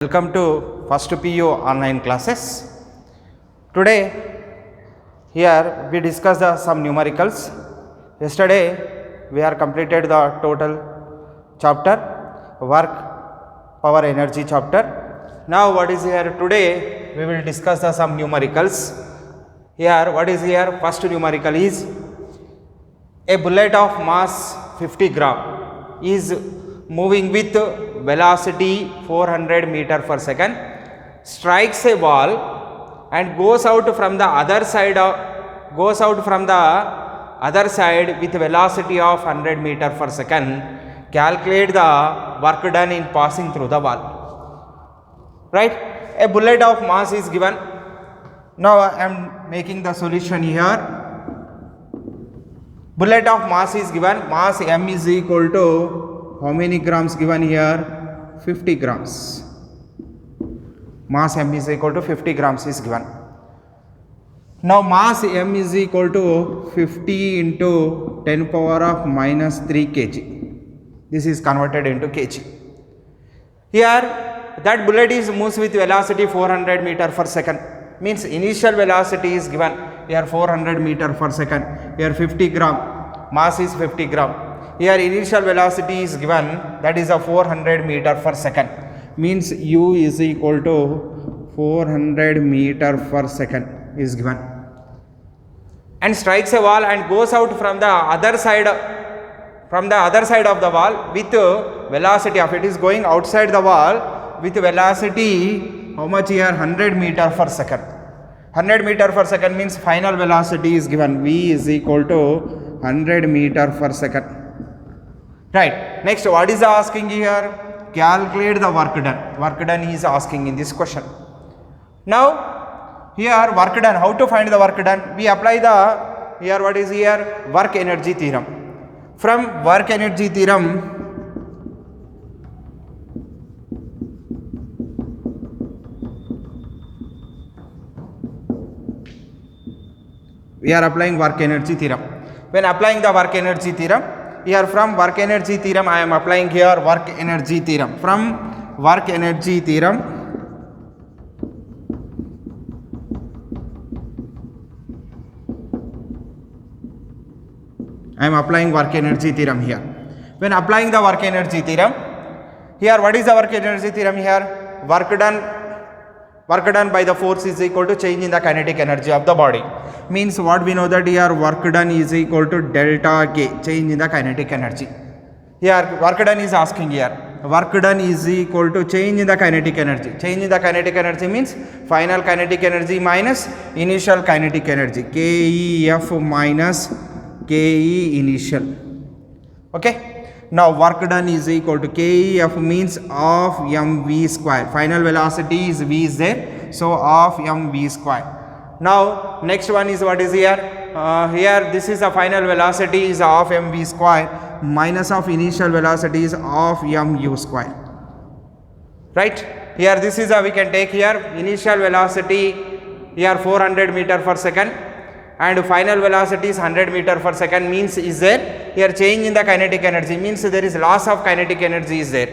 Welcome to first PU online classes. Today here we discuss some numericals. Yesterday we are completed the total chapter work power energy chapter. Now what is here today we will discuss some numericals. Here what is here, first numerical is a bullet of mass 50 gram is moving with velocity 400 meter per second, strikes a wall and goes out from the other side with velocity of 100 meter per second. Calculate the work done in passing through the wall. Right? A bullet of mass is given. Now I am making the solution here. Bullet of mass is given. Mass m is equal to how many grams given here? 50 grams. Mass m is equal to 50 grams is given. Now mass m is equal to 50 into 10 power of minus 3 kg. This is converted into kg. Here that bullet is moves with velocity 400 meter per second. Means initial velocity is given. Here 400 meter per second. Here 50 gram. Mass is 50 gram. Here initial velocity is given, that is a 400 meter per second, means u is equal to 400 meter per second is given, and strikes a wall and goes out from the other side of the wall with velocity of, it is going outside the wall with velocity how much here, 100 meter per second. 100 meter per second means final velocity is given, v is equal to 100 meter per second. Right. Next, what is the asking here? Calculate the work done. Work done is asking in this question. Now, here work done. How to find the work done? We apply the, here what is here? Work energy theorem. From work energy theorem, we are applying work energy theorem. When applying the work energy theorem, here from work energy theorem I am applying here work energy theorem. From work energy theorem I am applying work energy theorem here. When applying the work energy theorem, here what is the work energy theorem here? Work done by the force is equal to change in the kinetic energy of the body. Means what we know that here work done is equal to delta K, change in the kinetic energy. Here work done is asking here, work done is equal to change in the kinetic energy. Change in the kinetic energy means final kinetic energy minus initial kinetic energy, KEF minus KE initial. Okay. Now work done is equal to KEF means of mv square. Final velocity is v is there, so of mv square. Now next one is what is here? Here this is the final velocity is of mv square minus of initial velocity is of mu square. Right? Here this is we can take here initial velocity here 400 meter per second and final velocity is 100 meter per second, means is there here change in the kinetic energy, means there is loss of kinetic energy is there.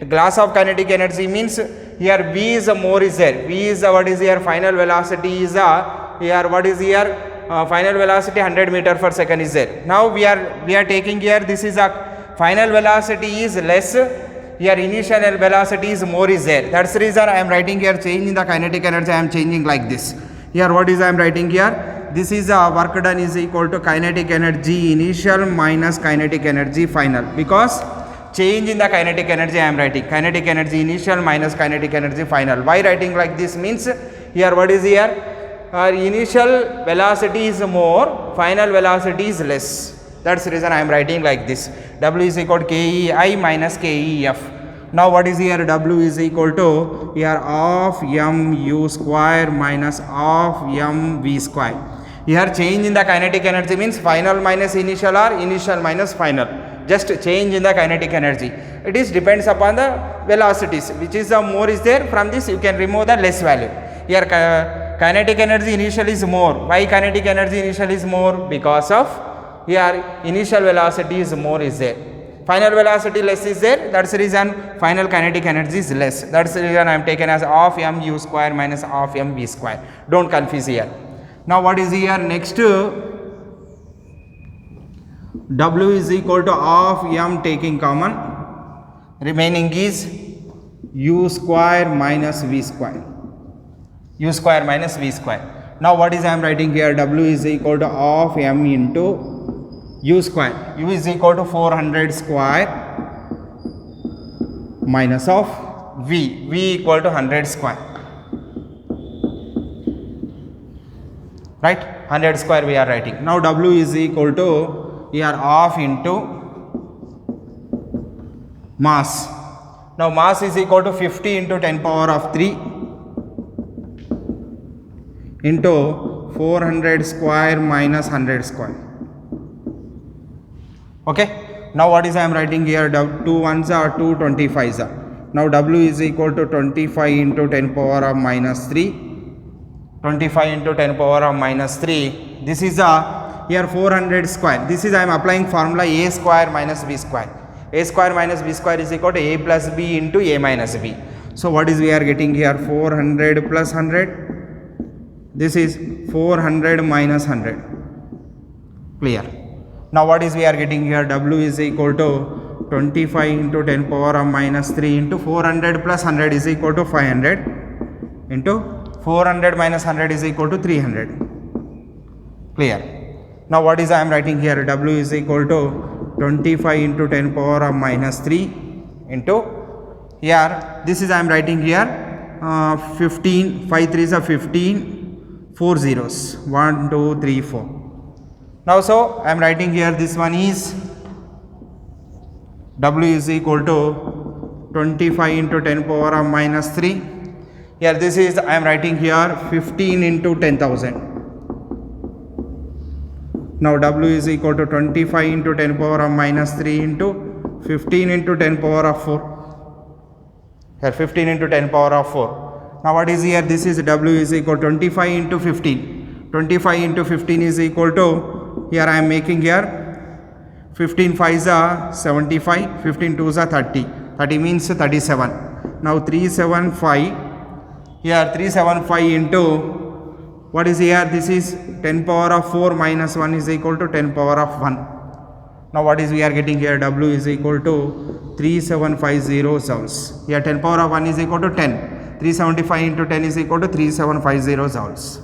Loss of kinetic energy means here v is more is there. V is what is here, final velocity is here what is here, final velocity 100 meter per second is there. Now we are taking here, this is a final velocity is less, here initial velocity is more is there. That's the reason I am writing here change in the kinetic energy, I am changing like this. Here what is I am writing here, this is work done is equal to kinetic energy initial minus kinetic energy final, because change in the kinetic energy I am writing kinetic energy initial minus kinetic energy final. Why writing like this means here what is here, initial velocity is more, final velocity is less. That's the reason I am writing like this. W is equal to KEI minus KEF. Now what is here, W is equal to here of mu square minus of mv square. Here change in the kinetic energy means final minus initial or initial minus final. Just change in the kinetic energy. It is depends upon the velocities, which is the more is there. From this you can remove the less value. Here kinetic energy initial is more. Why kinetic energy initial is more? Because of here initial velocity is more is there. Final velocity less is there, that's the reason final kinetic energy is less. That's the reason I am taken as half mu square minus half mv square. Don't confuse here. Now what is here next? W is equal to half m taking common, remaining is u square minus v square. U square minus v square. Now what is I am writing here? W is equal to half m into u square. U is equal to 400 square minus of v. V equal to 100 square. Right? 100 square we are writing. Now W is equal to here half into mass. Now mass is equal to 50 into 10 power of 3 into 400 square minus 100 square. Okay. Now what is I am writing here? 2 ones are 2, 25s are. Now W is equal to 25 into 10 power of minus 3. 25 into 10 power of minus 3. This is a here 400 square. This is I am applying formula a square minus b square. A square minus b square is equal to a plus b into a minus b. So what is we are getting here? 400 plus 100. This is 400 minus 100. Clear. Now what is we are getting here? W is equal to 25 into 10 power of minus 3 into 400 plus 100 is equal to 500 into 400 minus 100 is equal to 300. Clear. Now what is I am writing here? W is equal to 25 into 10 power of minus 3 into here, this is I am writing here 15, 5 3s are 15, 4 zeros, 1, 2, 3, 4. Now so I am writing here this one is W is equal to 25 into 10 power of minus 3. Here this is I am writing here 15 into 10,000. Now W is equal to 25 into 10 power of minus 3 into 15 into 10 power of 4. Here 15 into 10 power of 4. Now what is here? This is W is equal to 25 into 15. 25 into 15 is equal to, here I am making here 15 5s are 75, 15 2s are 30. 30 means 37. Now 375, here 375 into what is here? This is 10 power of 4 minus 1 is equal to 10 power of 1. Now what is we are getting here? W is equal to 3750 joules. Here 10 power of 1 is equal to 10. 375 into 10 is equal to 3750 joules.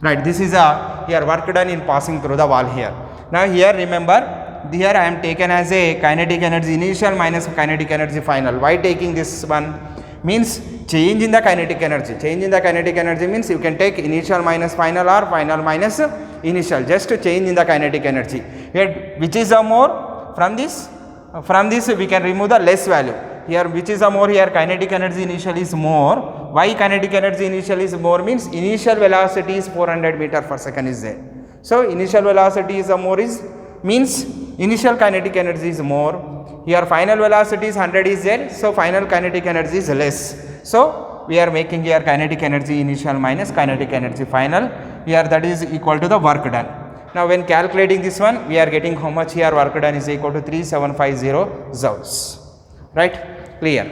Right, this is a here work done in passing through the wall here. Now here remember, here I am taken as a kinetic energy initial minus kinetic energy final. Why taking this one? Means change in the kinetic energy. Change in the kinetic energy means you can take initial minus final or final minus initial, just to change in the kinetic energy. Here which is a more? From this we can remove the less value. Here which is a more? Here kinetic energy initial is more. Why kinetic energy initial is more? Means initial velocity is 400 meter per second is there. So initial velocity is a more is means initial kinetic energy is more. Here final velocity is 100 is there, so final kinetic energy is less. So we are making here kinetic energy initial minus kinetic energy final. Here that is equal to the work done. Now when calculating this one, we are getting how much here? Work done is equal to 3750 joules. Right? Clear?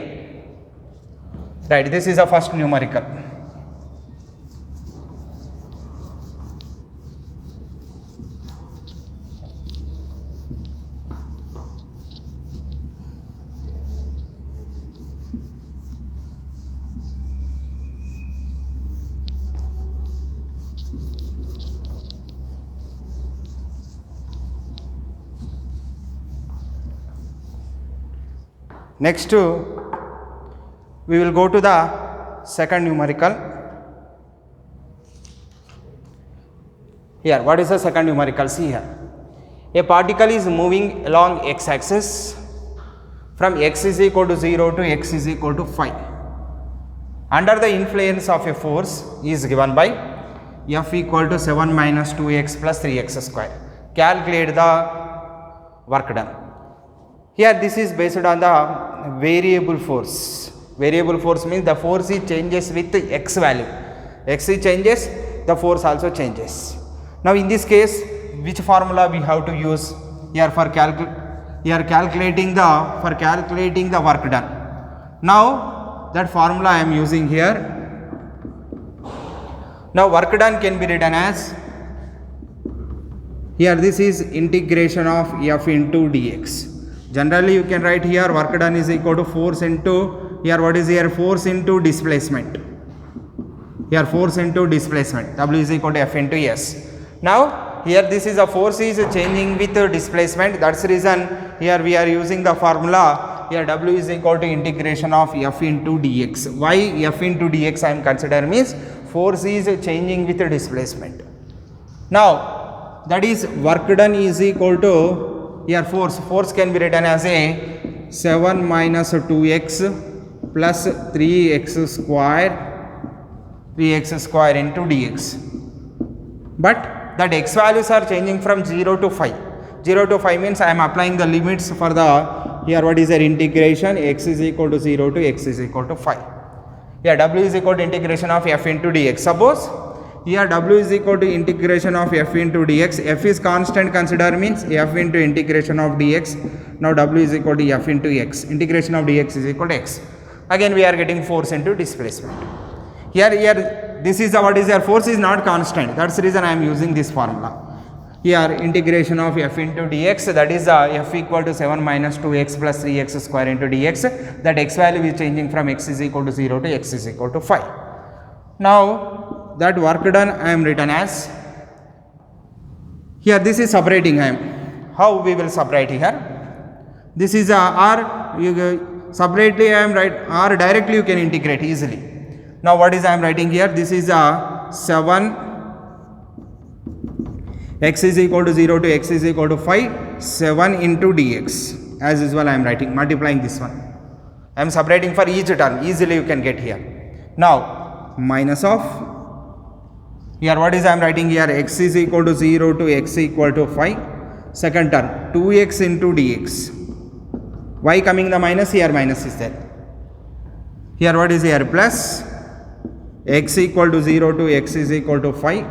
Right. This is the first numerical. Next we will go to the second numerical. Here what is the second numerical? See here, a particle is moving along x axis from x is equal to 0 to x is equal to 5 under the influence of a force is given by F equal to 7 minus 2x plus 3x square. Calculate the work done. Here this is based on the variable force. Variable force means the force is changes with x value. X is changes, the force also changes. Now in this case, which formula we have to use here for here calculating the work done. Now that formula I am using here. Now work done can be written as, here this is integration of f into dx. Generally you can write here work done is equal to force into, here what is here, force into displacement. Here force into displacement, W is equal to F into S. Now here this is a force is changing with displacement, that's the reason here we are using the formula, here W is equal to integration of F into dx. Why F into dx I am considering means force is changing with displacement. Now that is work done is equal to, here force can be written as a 7 minus 2x plus 3x square into dx. But that x values are changing from 0 to 5. 0 to 5 means I am applying the limits for the, here what is their integration, x is equal to 0 to x is equal to 5. Here W is equal to integration of f into dx. Suppose here W is equal to integration of f into dx. F is constant, consider means f into integration of dx. Now W is equal to f into x. Integration of dx is equal to x. Again we are getting force into displacement. Here this is what is here, force is not constant, that's the reason I am using this formula. Here integration of f into dx, that is f equal to 7 minus 2x plus 3x square into dx, that x value is changing from x is equal to 0 to x is equal to 5. Now that work done I am written as, here this is separating I am. How we will separate here? This is r, separately I am write r directly you can integrate easily. Now what is I am writing here? This is 7 x is equal to 0 to x is equal to 5, 7 into dx. As usual I am writing, multiplying this one. I am separating for each term, easily you can get here. Now minus of, here what is I am writing here, x is equal to 0 to x equal to 5. Second term 2x into dx. Why coming the minus? Here minus is there. Here what is here, plus x equal to 0 to x is equal to 5.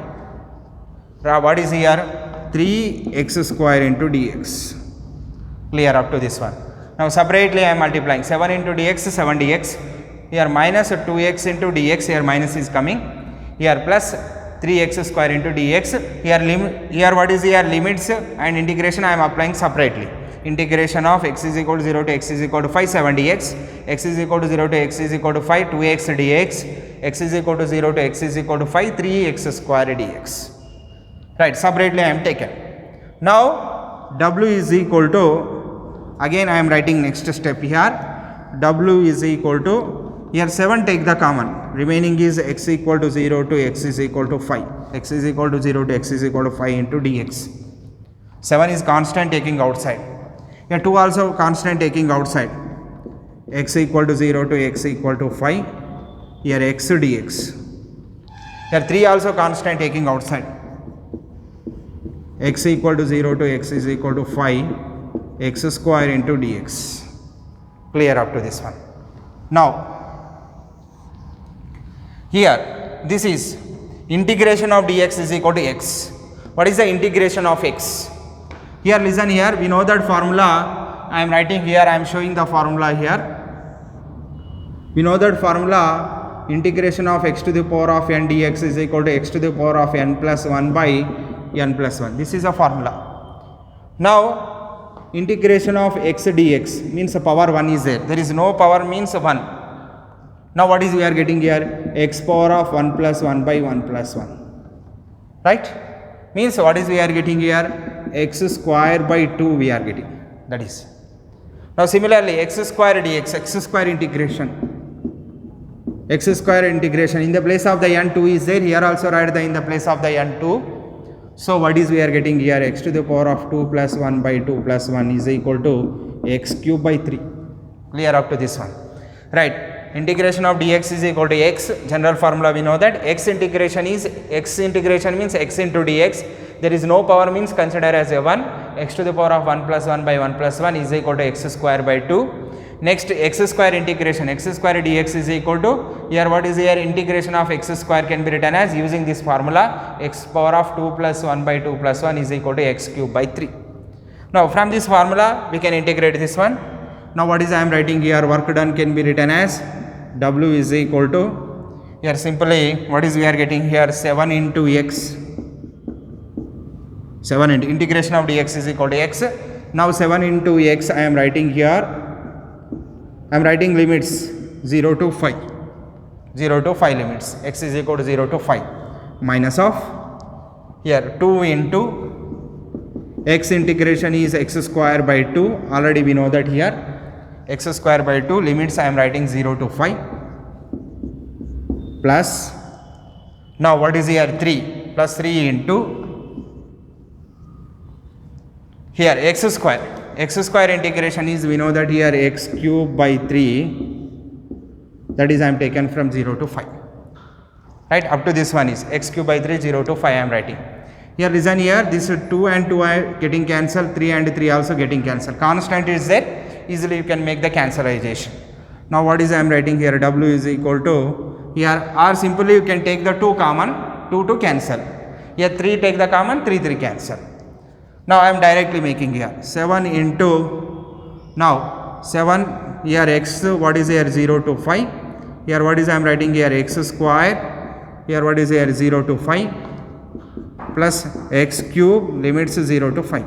What is here? 3x square into dx. Clear up to this one. Now separately I am multiplying 7 into dx, 7 dx. Here minus 2x into dx, here minus is coming. Here plus 3x square into dx. Here what is here, limits and integration I am applying separately. Integration of x is equal to 0 to x is equal to 5, 7 dx, x is equal to 0 to x is equal to 5, 2x dx, x is equal to 0 to x is equal to 5, 3x square dx. Right, separately I am taken. Now W is equal to, again I am writing next step here, W is equal to, here 7 take the common, remaining is x equal to 0 to x is equal to 5, x is equal to 0 to x is equal to 5 into dx. 7 is constant taking outside. Here 2 also constant taking outside, x equal to 0 to x equal to 5, here x dx. Here 3 also constant taking outside, x equal to 0 to x is equal to 5, x square into dx. Clear up to this one. Now here this is integration of dx is equal to x. What is the integration of x? Here listen here, we know that formula I am writing here, I am showing the formula here. We know that formula, integration of x to the power of n dx is equal to x to the power of n plus 1 by n plus 1. This is a formula. Now integration of x dx means power 1 is there. There is no power means 1. Now what is we are getting here? X power of 1 plus 1 by 1 plus 1. Right? Means what is we are getting here? X square by 2 we are getting. That is. Now similarly x square dx, x square integration. X square integration in the place of the n2 is there. Here also write the in the place of the n2. So what is we are getting here? X to the power of 2 plus 1 by 2 plus 1 is equal to x cube by 3. Clear up to this one. Right. Integration of dx is equal to x. General formula we know that x integration means x into dx. There is no power means consider as a 1. X to the power of 1 plus 1 by 1 plus 1 is equal to x square by 2. Next x square integration, x square dx is equal to, here what is here, integration of x square can be written as using this formula, x power of 2 plus 1 by 2 plus 1 is equal to x cube by 3. Now from this formula we can integrate this one. Now what is I am writing here, work done can be written as W is equal to, here simply what is we are getting here, 7 into x, 7 into integration of dx is equal to x. Now 7 into x I am writing here, I am writing limits 0 to 5, 0 to 5 limits, x is equal to 0 to 5, minus of here 2 into x integration is x square by 2, already we know that here x square by 2, limits I am writing 0 to 5, plus now what is here 3, plus 3 into here x square integration is, we know that here x cube by 3, that is I am taken from 0 to 5, right, up to this one is x cube by 3, 0 to 5 I am writing. Here listen here, this 2 and 2 are getting cancelled, 3 and 3 also getting cancelled, constant is there, easily you can make the cancellation. Now what is I am writing here, W is equal to, here or simply you can take the 2 common, 2 to cancel, here 3 take the common, 3 cancel. Now I am directly making here 7 into, now 7 here x, what is here 0 to 5, here what is I am writing here x square, here what is here 0 to 5, plus x cube, limits 0 to 5.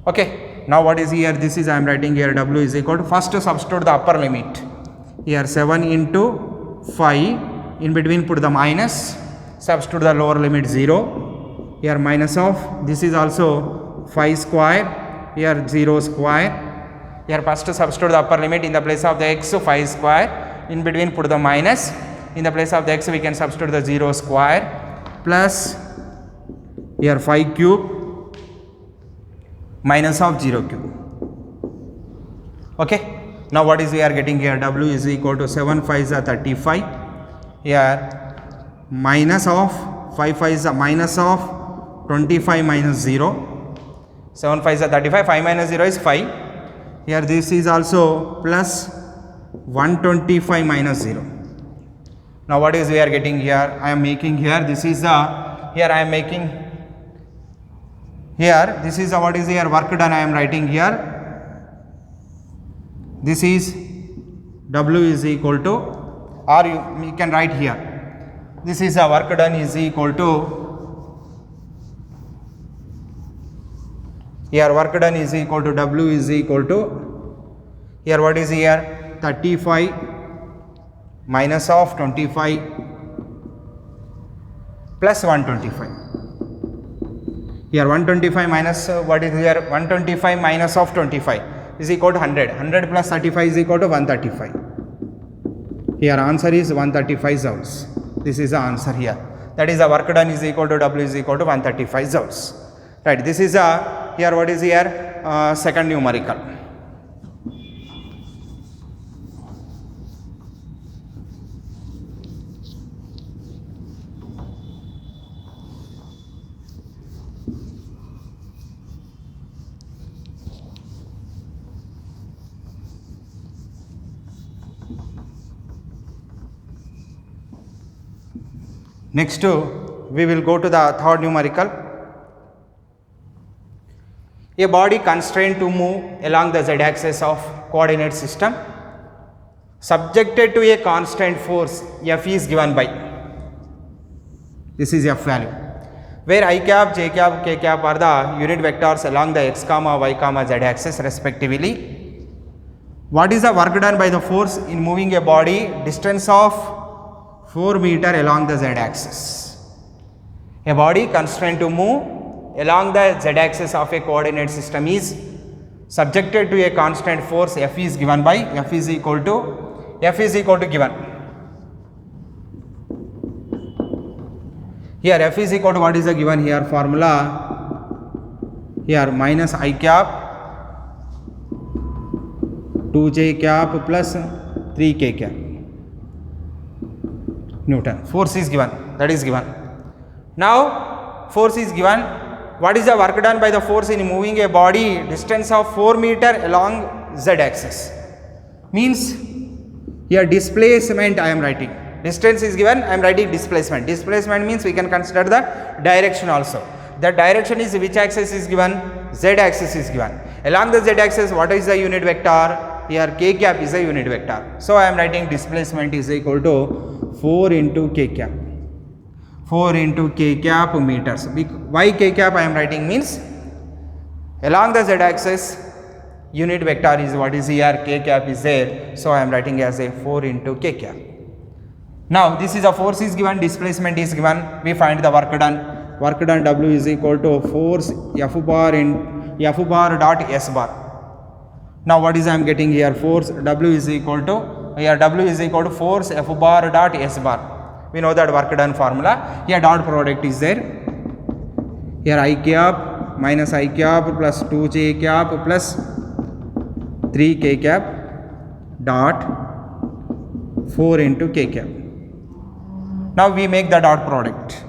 Okay, now what is here, this is I am writing here W is equal to, first substitute the upper limit, here 7 into 5, in between put the minus, substitute the lower limit 0, here minus of, this is also 5 square, here 0 square, here first substitute the upper limit, in the place of the x 5 square, in between put the minus, in the place of the x we can substitute the 0 square, plus here 5 cube, minus of 0 cube. Okay, now what is we are getting here, W is equal to 7 5s are 35, here minus of 5 5s are minus of 25 minus 0, 7 5s are 35, 5 minus 0 is 5, here this is also plus 125 minus 0. Now what is we are getting here, I am making here, this is the, here I am making here, this is what is here, work done I am writing here, this is W is equal to, or you can write here, this is a work done is equal to, here work done is equal to W is equal to, here what is here 35 minus of 25 plus 125. Here 125 minus what is here, 125 minus of 25 is equal to 100, 100 plus 35 is equal to 135. Here answer is 135 joules. This is the answer here. That is the work done is equal to W is equal to 135 joules. Right. This is a, here what is here, second numerical. Next we will go to the third numerical. A body constrained to move along the z-axis of coordinate system subjected to a constant force F is given by, this is F value, where I cap, J cap, K cap are the unit vectors along the x comma y comma z axis respectively. What is the work done by the force in moving a body distance of 4 meter along the z axis? A body constrained to move along the z axis of a coordinate system is subjected to a constant force F is given by, F is equal to given. Here F is equal to, what is the given here formula, here minus I cap 2j cap plus 3k cap Newton. Force is given, that is given. Now force is given, what is the work done by the force in moving a body distance of 4 meter along z axis? Means here displacement I am writing, distance is given, I am writing displacement. Displacement means we can consider the direction also. The direction is which axis is given, Z axis is given. Along the Z axis, what is the unit vector? Here k cap is a unit vector. So I am writing displacement is equal to 4 into k cap. 4 into k cap meters. Why k cap I am writing means along the Z axis unit vector is what is here, k cap is there. So I am writing as a 4 into k cap. Now this is a force is given, displacement is given, we find the work done. Work done W is equal to force F bar in F bar dot S bar. Now what is I am getting here, force W is equal to, here W is equal to force F bar dot S bar. We know that work done formula. Here dot product is there. Here I cap minus I cap plus 2j cap plus 3k cap dot 4 into k cap. Now we make the dot product.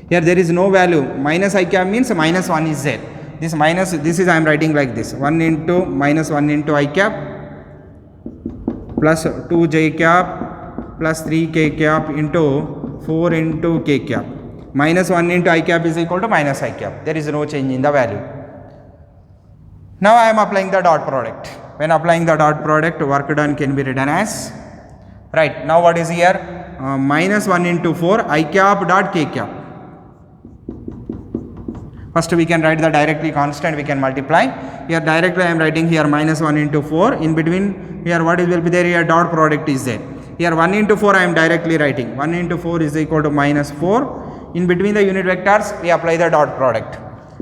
Here there is no value, minus I cap means minus 1 is there. This minus, this is I am writing like this, 1 into minus 1 into I cap plus 2j cap plus 3k cap into 4 into k cap. Minus 1 into I cap is equal to minus I cap. There is no change in the value. Now I am applying the dot product. When applying the dot product, work done can be written as, right, now what is here, minus 1 into 4 I cap dot k cap. First we can write the directly constant, we can multiply. Here directly I am writing here minus 1 into 4. In between here what will be there, here dot product is there. Here 1 into 4 I am directly writing. 1 into 4 is equal to minus 4. In between the unit vectors we apply the dot product.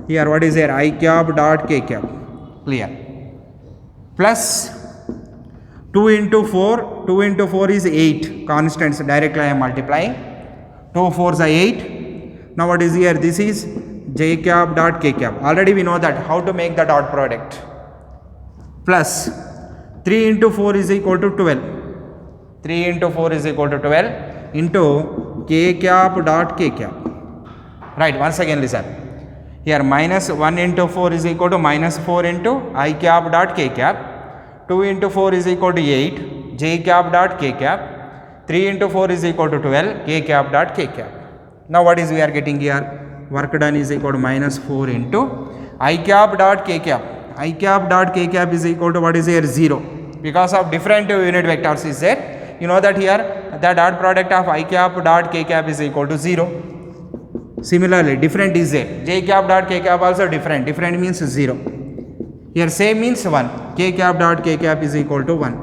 Here what is there, I cap dot k cap. Clear. Plus 2 into 4. 2 into 4 is 8. Constants directly I am multiplying. 2 4s are 8. Now what is here, this is j cap dot k cap. Already we know that how to make the dot product. Plus 3 into 4 is equal to 12. 3 into 4 is equal to 12 into k cap dot k cap. Right, once again listen. Here minus 1 into 4 is equal to minus 4 into I cap dot k cap. 2 into 4 is equal to 8 j cap dot k cap. 3 into 4 is equal to 12 k cap dot k cap. Now what is we are getting here? Work done is equal to minus 4 into I cap dot k cap. I cap dot k cap is equal to what is here, 0. Because of different unit vectors is there. You know that here the dot product of I cap dot k cap is equal to 0. Similarly different is there. J cap dot k cap also different. Different means 0. Here same means 1. K cap dot k cap is equal to 1.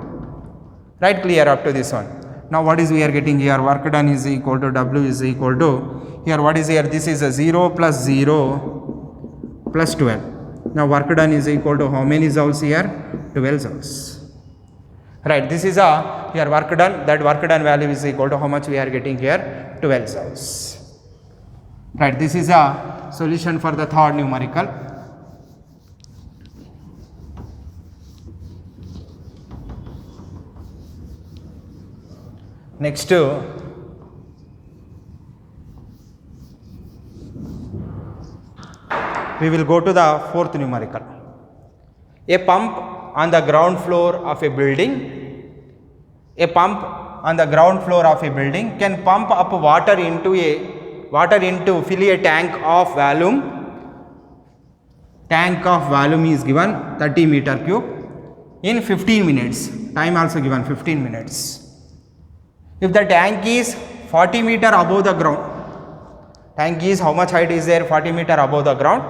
Right, clear up to this one. Now what is we are getting here? Work done is equal to W is equal to, here what is here, this is a 0 plus 0 plus 12. Now work done is equal to how many joules here? 12 joules. Right, this is a here work done, that work done value is equal to how much we are getting here? 12 joules. Right, this is a solution for the third numerical. Next we will go to the fourth numerical. A pump on the ground floor of a building. A pump on the ground floor of a building can pump up water into fill a tank of volume. Tank of volume is given 30 meter cube in 15 minutes. Time also given 15 minutes. If the tank is 40 meter above the ground, tank is how much height is there? 40 meter above the ground,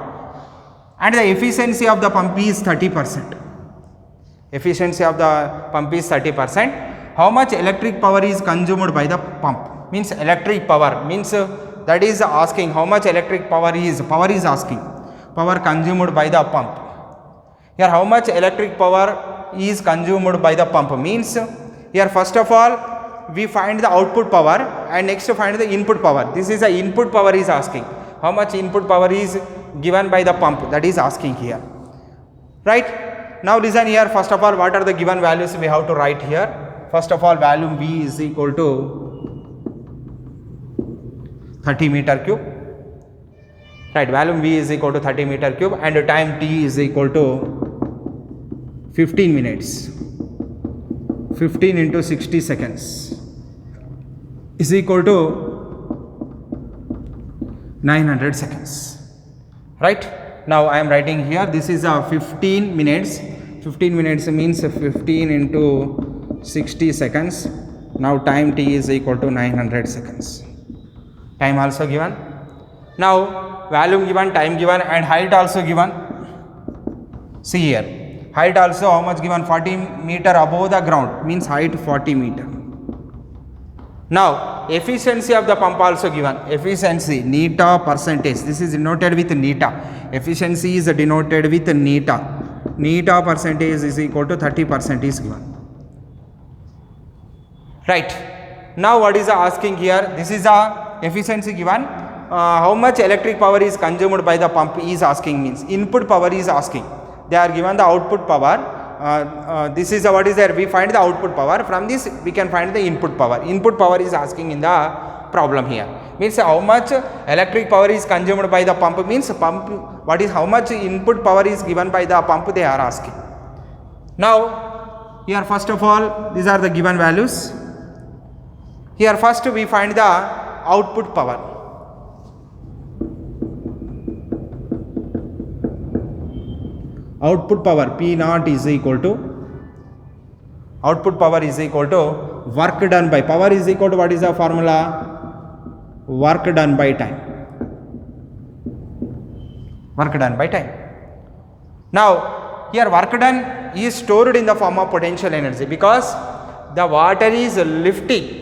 and the efficiency of the pump is 30%. Efficiency of the pump is 30%. How much electric power is consumed by the pump? Means electric power means that is asking how much electric power is asking power consumed by the pump. Here how much electric power is consumed by the pump means here first of all we find the output power and next to find the input power. This is the input power is asking. How much input power is given by the pump, that is asking here. Right. Now listen here, first of all what are the given values we have to write here. First of all volume V is equal to 30 meter cube. Right, volume V is equal to 30 meter cube and time T is equal to 15 minutes. 15 into 60 seconds is equal to 900 seconds. Right. Now I am writing here, this is a 15 minutes. 15 minutes means 15 into 60 seconds. Now time t is equal to 900 seconds. Time also given. Now volume given, time given, and height also given. See here, height also how much given? 40 meter above the ground, means height 40 meter. Now efficiency of the pump also given. Efficiency, neta percentage. This is denoted with neta. Efficiency is denoted with neta. Neta percentage is equal to 30% is given. Right. Now what is the asking here? This is the efficiency given. How much electric power is consumed by the pump is asking, means input power is asking. They are given the output power. This is what is there, we find the output power. From this we can find the input power. Input power is asking in the problem here. Means how much electric power is consumed by the pump, means pump, what is how much input power is given by the pump they are asking. Now here first of all these are the given values. Here first we find the output power. Output power P naught is equal to, output power is equal to work done by, power is equal to what is the formula? Work done by time. Work done by time. Now here work done is stored in the form of potential energy, because the water is lifting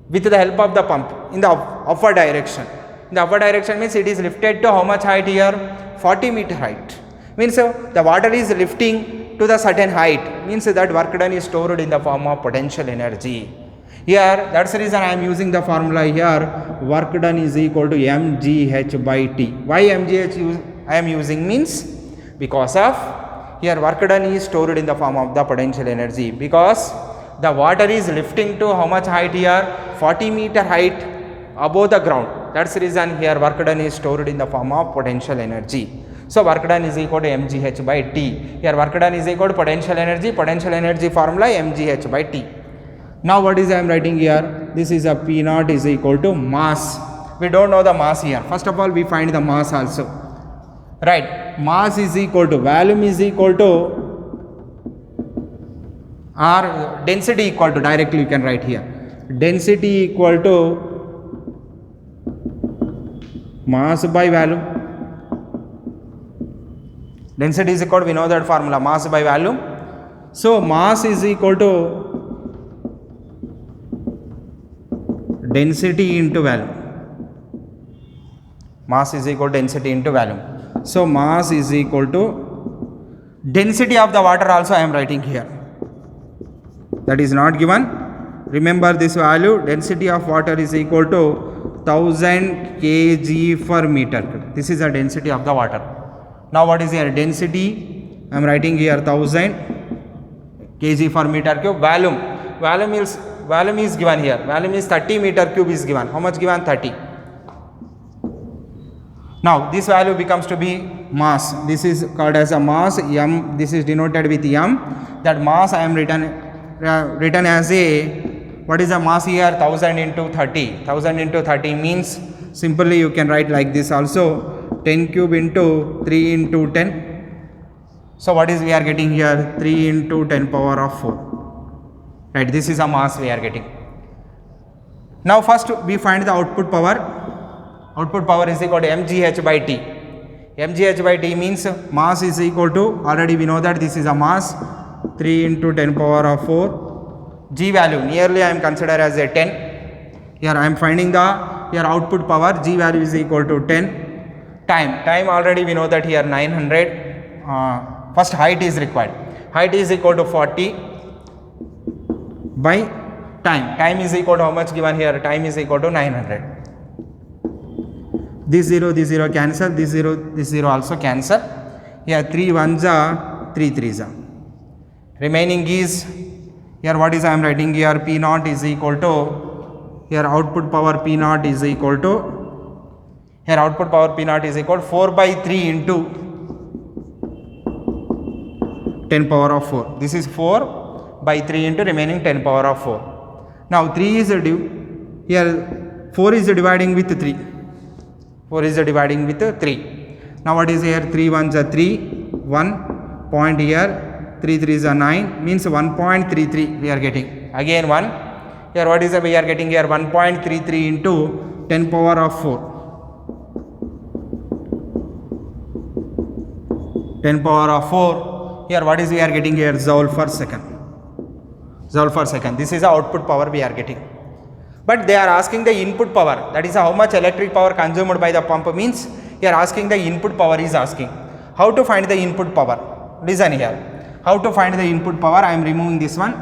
with the help of the pump in the upward direction. In the upward direction means it is lifted to how much height here? 40 meter height. Means the water is lifting to the certain height, means that work done is stored in the form of potential energy. Here that's the reason I am using the formula here, work done is equal to mgh by T. Why mgh I am using, means because of here work done is stored in the form of the potential energy, because the water is lifting to how much height here? 40 meter height above the ground. That's the reason here work done is stored in the form of potential energy. So work done is equal to mgh by T. Here work done is equal to potential energy formula mgh by T. Now what is I am writing here? This is a P naught is equal to mass. We don't know the mass here. First of all we find the mass also. Right. Mass is equal to, volume is equal to, or density equal to, directly you can write here. Density equal to mass by volume. Density is equal to, we know that formula, mass by volume. So mass is equal to density into volume. Mass is equal to density into volume. So mass is equal to density of the water also I am writing here. That is not given. Remember this value, density of water is equal to 1000 kg per meter. This is the density of the water. Now what is here? Density, I am writing here 1000 kg per meter cube. Volume is given here. Volume is 30 meter cube is given. How much given? 30. Now this value becomes to be mass. This is called as a mass. M. This is denoted with M. That mass I am written as a, what is the mass here? 1000 into 30. 1000 into 30 means simply you can write like this also. 10 cube into 3 into 10. So what is we are getting here? 3 into 10 power of 4. Right, this is a mass we are getting. Now first we find the output power. Output power is equal to mgh by T. Mgh by T means mass is equal to, already we know that this is a mass, 3 into 10 power of 4. G value nearly I am considered as a 10. Here I am finding the, here output power, G value is equal to 10. Time already we know that here 900. First height is required. Height is equal to 40 by time. Time is equal to how much given here? Time is equal to 900. This 0 cancel, this 0 also cancel. Here 3 1s are 3 3s are. Remaining is, here what is I am writing here? P naught is equal to, here output power P naught is equal to, here output power P naught is equal to 4 by 3 into 10 power of 4. This is 4 by 3 into remaining 10 power of 4. Now 3 is here 4 is dividing with 3. 4 is dividing with 3. Now what is here? 3 1s are 3, 1 point here, 3 3s are 9, means 1.33 we are getting. Again 1. Here what is that we are getting here? 1.33 into 10 power of 4. 10 power of 4. Here what is we are getting here? Joule per second. Joule per second. This is the output power we are getting. But they are asking the input power. That is how much electric power consumed by the pump, means here asking the input power is asking. How to find the input power? Listen here. How to find the input power? I am removing this one.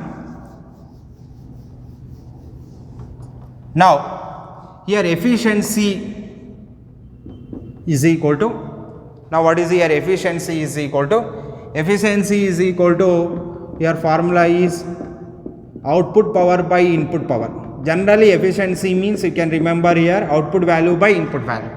Now here efficiency is equal to, now what is here? Efficiency is equal to, efficiency is equal to, your formula is output power by input power. Generally efficiency means, you can remember here, output value by input value.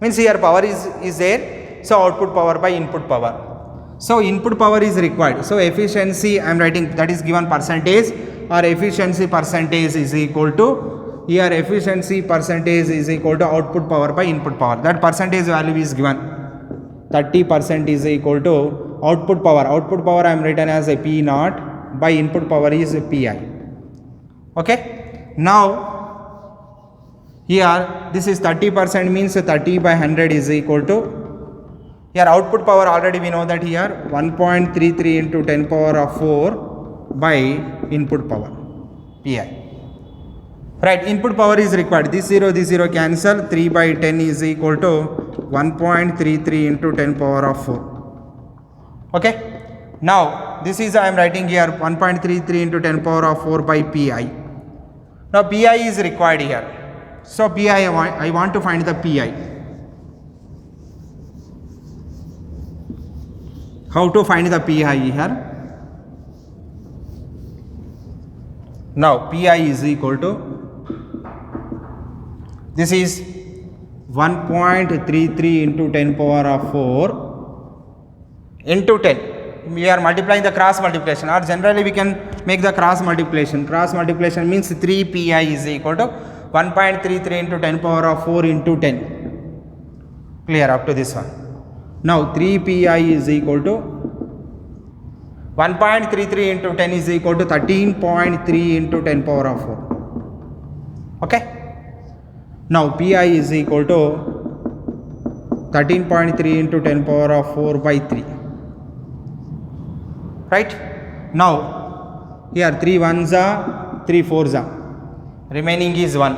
Means here power is there, so output power by input power. So input power is required. So efficiency I am writing, that is given percentage, or efficiency percentage is equal to, here efficiency percentage is equal to output power by input power. That percentage value is given. 30% is equal to output power. Output power I am written as a P naught, by input power is Pi. Okay. Now here this is 30%, means 30 by 100 is equal to, here output power already we know that here 1.33 into 10 power of 4 by input power Pi. Right, input power is required. This 0 cancel. 3 by 10 is equal to 1.33 into 10 power of 4. Okay. Now this is I am writing here 1.33 into 10 power of 4 by Pi. Now Pi is required here. So Pi I want to find the Pi. How to find the Pi here? Now Pi is equal to, this is 1.33 into 10 power of 4 into 10. We are multiplying the cross multiplication, or generally we can make the cross multiplication. Cross multiplication means 3 Pi is equal to 1.33 into 10 power of 4 into 10. Clear up to this one. Now 3 Pi is equal to 1.33 into 10 is equal to 13.3 into 10 power of 4. Okay. Now Pi is equal to 13.3 into 10 power of 4 by 3. Right. Now here 3 1s are, 3 4s are, remaining is 1.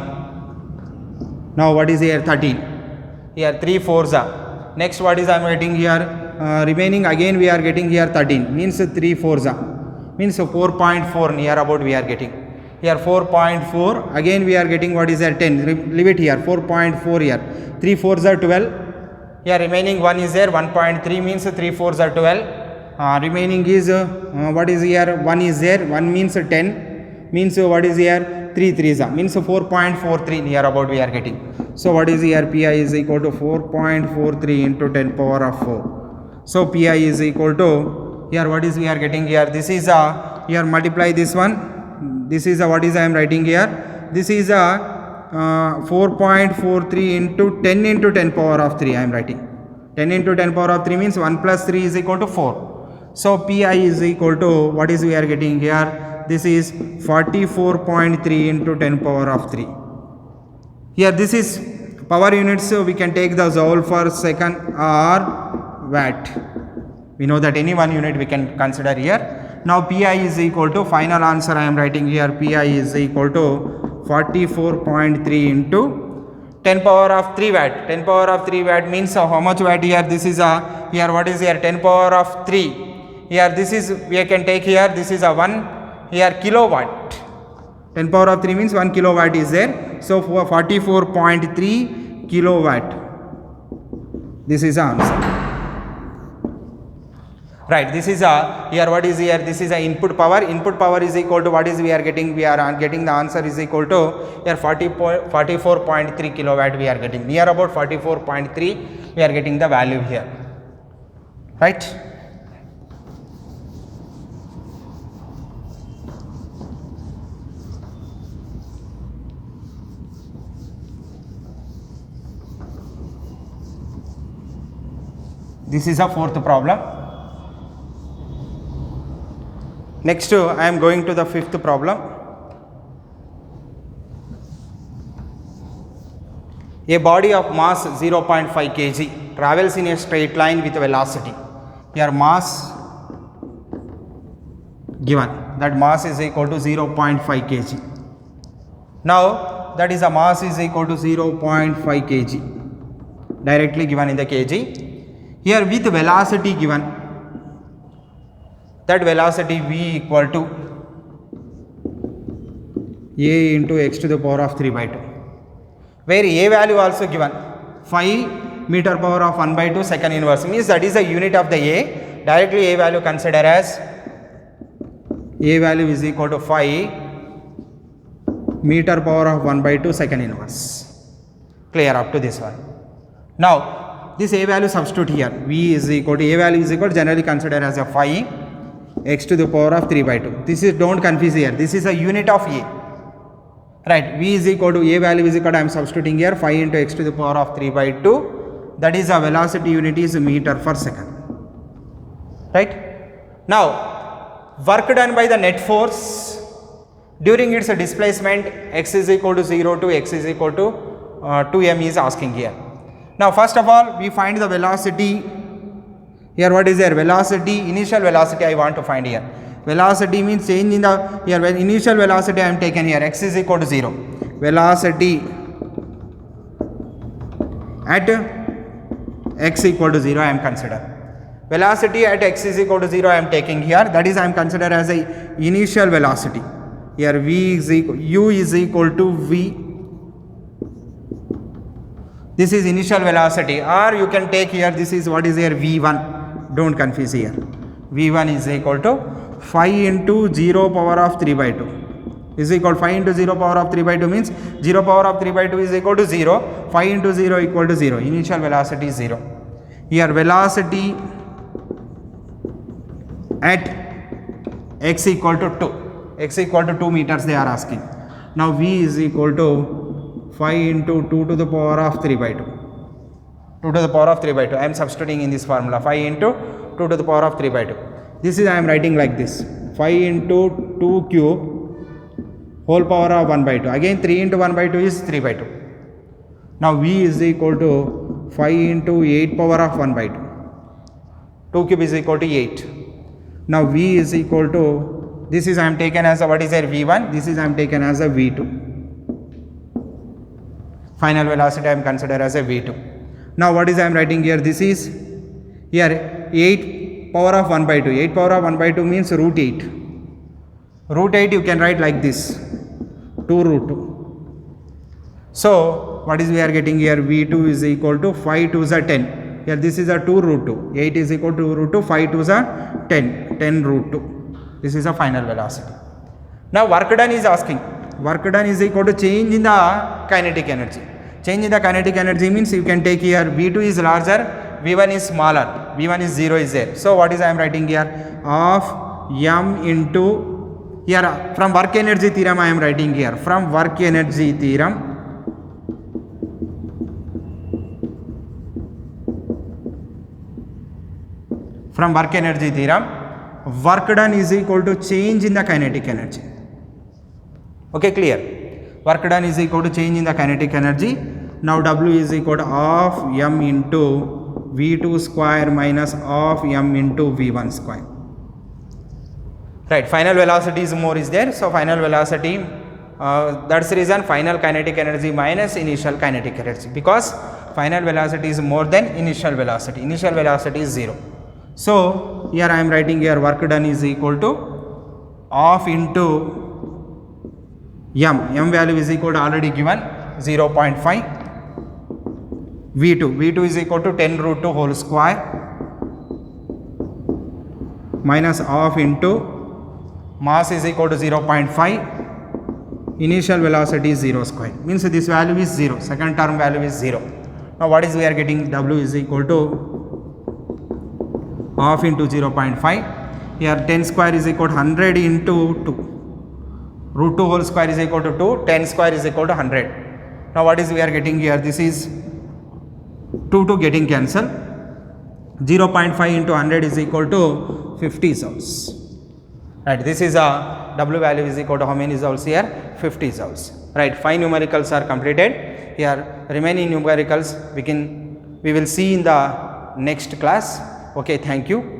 Now what is here? 13. Here 3 4s are. Next what is I am getting here? Remaining again we are getting here 13, means 3 4s are, means 4.4 near about we are getting. Here 4.4, again we are getting what is there? 10. Leave it here, 4.4 here. 3 4s are 12. Here remaining 1 is there, 1.3 means 3 4s are 12. Remaining is what is here? 1 is there, 1 means 10, means what is here? 3 3s are, means 4.43 near about we are getting. So what is here? Pi is equal to 4.43 into 10 power of 4. So Pi is equal to, here what is we are getting here? This is here multiply this one. This is what is I am writing here. This is 4.43 into 10 into 10 power of 3 I am writing. 10 into 10 power of 3 means 1 plus 3 is equal to 4. So Pi is equal to, what is we are getting here? This is 44.3 into 10 power of 3. Here this is power units, so we can take the joule per second or watt. We know that any one unit we can consider here. Now Pi is equal to, final answer I am writing here, Pi is equal to 44.3 into 10 power of 3 watt. 10 power of 3 watt means how much watt here? This is here what is here? 10 power of 3. Here this is, we can take here, this is 1 here kilowatt. 10 power of 3 means 1 kilowatt is there. So 44.3 kilowatt. This is the answer. Right, this is here what is here? This is a input power. Input power is equal to what is we are getting? We are getting the answer is equal to here 44.3 kilowatt we are getting. Near about 44.3 we are getting the value here. Right. This is a fourth problem. Next I am going to the fifth problem. A body of mass 0.5 kg travels in a straight line with velocity. Here mass given, that mass is equal to 0.5 kg. Now that is a mass is equal to 0.5 kg, directly given in the kg. Here with velocity given, that velocity v equal to a into x to the power of 3 by 2, where a value also given 5 meter power of 1 by 2 second inverse, means that is the unit of the a. Directly a value consider as a value is equal to 5 meter power of 1 by 2 second inverse. Clear up to this one. Now this a value substitute here, v is equal to a value is equal to generally consider as a 5 x to the power of 3 by 2. This is, don't confuse here, this is a unit of a, right? V is equal to a value is equal to, I am substituting here 5 into x to the power of 3 by 2, that is a velocity unit is meter per second, right? Now work done by the net force during its displacement x is equal to 0 to x is equal to 2m is asking here. Now first of all we find the velocity here. What is there? Velocity, initial velocity I want to find here. Velocity means change in the, here when initial velocity I am taken here, x is equal to 0. Velocity at x equal to 0 I am consider. Velocity at x is equal to 0 I am taking here, that is I am consider as a initial velocity. Here v is equal, u is equal to v, this is initial velocity, or you can take here, this is what is here v1, don't confuse here. v1 is equal to 5 into 0 power of 3 by 2 is equal to 5 into 0 power of 3 by 2 means 0 power of 3 by 2 is equal to 0, 5 into 0 equal to 0, initial velocity is 0. Here velocity at x equal to 2, x equal to 2 meters they are asking. Now v is equal to 5 into 2 to the power of 3 by 2, 2 to the power of 3 by 2, I am substituting in this formula 5 into 2 to the power of 3 by 2. This is I am writing like this, 5 into 2 cube whole power of 1 by 2, again 3 into 1 by 2 is 3 by 2. Now v is equal to 5 into 8 power of 1 by 2, 2 cube is equal to 8. Now v is equal to, this is I am taken as a, what is there, v1, this is I am taken as a v2. Final velocity I am consider as a v2. Now what is I am writing here, this is here 8 power of 1 by 2, 8 power of 1 by 2 means root 8. Root 8 you can write like this, 2 root 2. So what is we are getting here, v2 is equal to 5 2 is a 10. Here this is a 2 root 2, 8 is equal to root 2, 5 2 is a 10, 10 root 2. This is a final velocity. Now work done is asking, work done is equal to change in the kinetic energy. Change in the kinetic energy means you can take here v2 is larger, v1 is smaller, v1 is 0 is there. So what is I am writing here, of m into, here from work energy theorem I am writing here, from work energy theorem, from work energy theorem, work done is equal to change in the kinetic energy. Okay, clear? Work done is equal to change in the kinetic energy. Now W is equal to half m into v2 square minus half m into v1 square. Right, final velocity is more is there. So final velocity, that's the reason final kinetic energy minus initial kinetic energy, because final velocity is more than initial velocity. Initial velocity is 0. So here I am writing here work done is equal to half into m value is equal to already given 0.5, v2 is equal to 10 root 2 whole square minus half into mass is equal to 0.5, initial velocity is 0 square, means this value is 0, second term value is 0. Now what is we are getting, W is equal to half into 0.5, here 10 square is equal to 100 into 2, root 2 whole square is equal to 2, 10 square is equal to 100. Now what is we are getting here, this is 2 getting cancelled, 0.5 into 100 is equal to 50 joules. Right, this is a W value is equal to how many joules here? 50 joules. Right, 5 numericals are completed. Here remaining numericals we will see in the next class. Okay, thank you.